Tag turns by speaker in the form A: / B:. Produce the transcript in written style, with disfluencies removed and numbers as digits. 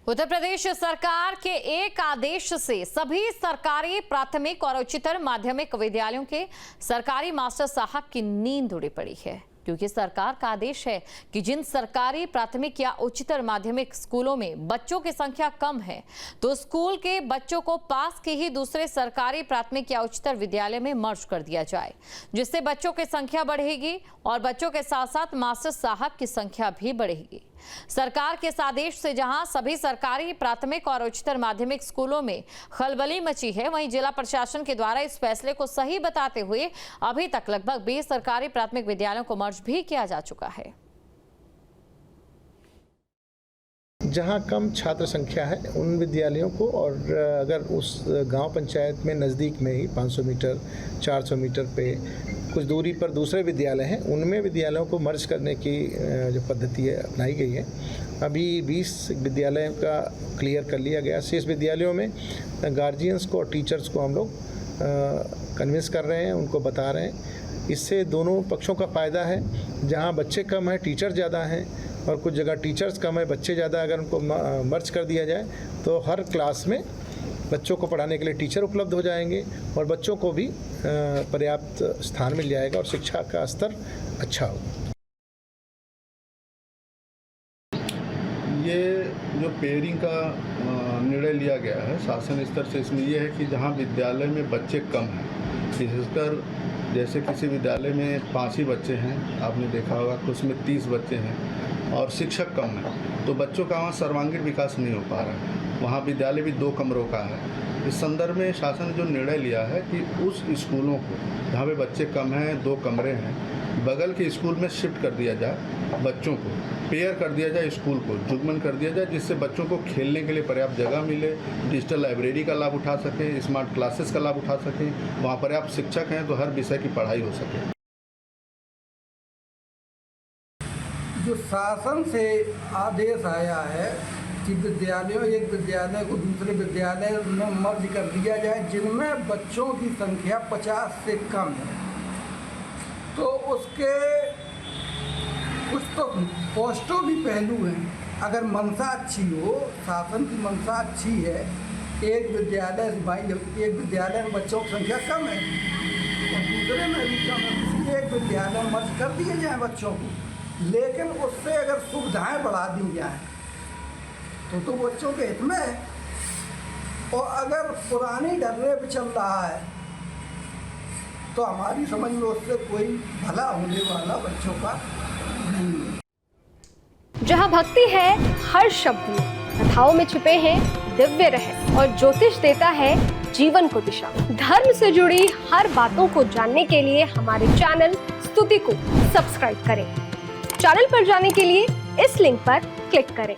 A: उत्तर प्रदेश सरकार के एक आदेश से सभी सरकारी प्राथमिक और उच्चतर माध्यमिक विद्यालयों के सरकारी मास्टर साहब की नींद उड़ी पड़ी है, क्योंकि सरकार का आदेश है कि जिन सरकारी प्राथमिक या उच्चतर माध्यमिक स्कूलों में बच्चों की संख्या कम है तो स्कूल के बच्चों को पास के ही दूसरे सरकारी प्राथमिक या उच्चतर विद्यालय में मर्ज कर दिया जाए, जिससे बच्चों की संख्या बढ़ेगी और बच्चों के साथ साथ मास्टर साहब की संख्या भी बढ़ेगी। सरकार के इस आदेश से जहां सभी सरकारी प्राथमिक और उच्चतर माध्यमिक स्कूलों में खलबली मची है, वहीं जिला प्रशासन के द्वारा इस फैसले को सही बताते हुए अभी तक लगभग 20 सरकारी प्राथमिक विद्यालयों को मर्ज भी किया जा चुका है।
B: जहां कम छात्र संख्या है उन विद्यालयों को, और अगर उस गांव पंचायत में नज़दीक में ही 500 मीटर 400 मीटर पे कुछ दूरी पर दूसरे विद्यालय हैं, उनमें विद्यालयों को मर्ज करने की जो पद्धति है अपनाई गई है। अभी 20 विद्यालयों का क्लियर कर लिया गया। शेष विद्यालयों में गार्जियंस को और टीचर्स को हम लोग कन्विंस कर रहे हैं, उनको बता रहे हैं। इससे दोनों पक्षों का फ़ायदा है। जहां बच्चे कम हैं, टीचर ज़्यादा हैं, और कुछ जगह टीचर्स कम है, बच्चे ज़्यादा, अगर उनको मर्ज कर दिया जाए तो हर क्लास में बच्चों को पढ़ाने के लिए टीचर उपलब्ध हो जाएंगे और बच्चों को भी पर्याप्त स्थान मिल जाएगा और शिक्षा का स्तर अच्छा होगा।
C: ये जो पेयरिंग का निर्णय लिया गया है शासन स्तर से, इसमें यह है कि जहाँ विद्यालय में बच्चे कम हैं, विशेषकर जैसे किसी विद्यालय में 5 ही बच्चे हैं, आपने देखा होगा कि उसमें 30 बच्चे हैं और शिक्षक कम हैं, तो बच्चों का वहाँ सर्वांगीण विकास नहीं हो पा रहा है। वहाँ विद्यालय भी 2 कमरों का है। इस संदर्भ में शासन ने जो निर्णय लिया है कि उस स्कूलों को जहाँ पे बच्चे कम हैं, 2 कमरे हैं, बगल के स्कूल में शिफ्ट कर दिया जाए, बच्चों को पेयर कर दिया जाए, स्कूल को जुगमन कर दिया जाए, जिससे बच्चों को खेलने के लिए पर्याप्त जगह मिले, डिजिटल लाइब्रेरी का लाभ उठा सकें, स्मार्ट क्लासेस का लाभ उठा सकें, वहाँ पर्याप्त शिक्षक हैं तो हर विषय की पढ़ाई हो सके।
D: जो शासन से आदेश आया है कि एक विद्यालय को दूसरे विद्यालय में मर्ज कर दिया जाए जिनमें बच्चों की संख्या 50 से कम है, तो उसके कुछ तो पॉजिटिव भी पहलू हैं। अगर मंशा अच्छी हो, शासन की मंशा अच्छी है, एक विद्यालय में बच्चों की संख्या कम है और दूसरे में भी कम है, इसलिए एक विद्यालय में मर्ज कर दिए जाए बच्चों को, लेकिन उससे अगर सुविधाएं बढ़ा दी जाएँ तो बच्चों के हित में है। और अगर पुरानी डर्रे पे चल रहा है तो हमारी समझ में उससे कोई भला होने वाला बच्चों का नहीं है।
E: जहाँ भक्ति है हर शब्द में, कथाओं में छिपे हैं दिव्य रहस्य और ज्योतिष देता है जीवन को दिशा। धर्म से जुड़ी हर बातों को जानने के लिए हमारे चैनल स्तुति को सब्सक्राइब करें। चैनल पर जाने के लिए इस लिंक पर क्लिक करें।